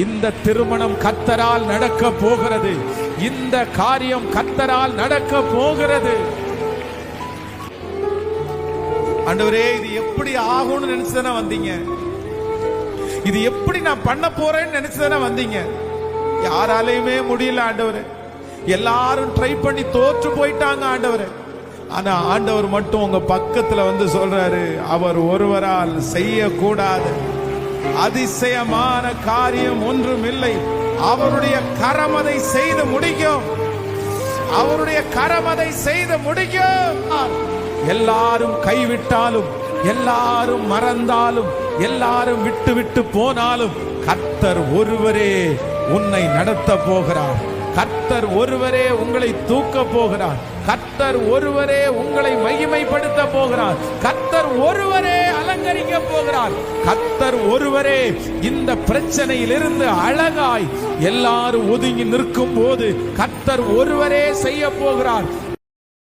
இந்த திருமணம் கர்த்தரால் நடக்க போகிறது. இந்த காரியம் கர்த்தரால் நடக்க போகிறது. ஆண்டவரே, இது எப்படி ஆகும்னு நினைச்சுதானே வந்தீங்க? இது எப்படி நான் பண்ண போறேன்னு நினைச்சுதானே வந்தீங்க? யாராலையுமே முடியல ஆண்டவரே. எல்லாரும் ட்ரை பண்ணி தோற்று போயிட்டாங்க ஆண்டவரே. ஆனா ஆண்டவர் மட்டும் உங்க பக்கத்துல வந்து சொல்றாரு, அவர் ஒருவரால் செய்யக்கூடாது அதிசயமான காரியம் ஒன்றும் இல்லை. அவருடைய கரம் அதை செய்து முடிக்கும். அவருடைய கரம் அதை செய்து முடிக்கும். எல்லாரும் கைவிட்டாலும், எல்லாரும் மறந்தாலும், எல்லாரும் விட்டு விட்டு போனாலும் கர்த்தர் ஒருவரே உன்னை நடத்த போகிறார். கர்த்தர் ஒருவரே உங்களை தூக்க போகிறார். கர்த்தர் ஒருவரே உங்களை மகிமைப்படுத்த போகிறார். கர்த்தர் ஒருவரே அலங்கரிக்க போகிறார். கர்த்தர் ஒருவரே இந்த பிரச்சனையிலிருந்து அழகாய் எல்லாரும் ஒதுங்கி நிற்கும் போது கர்த்தர் ஒருவரே செய்ய போகிறார்.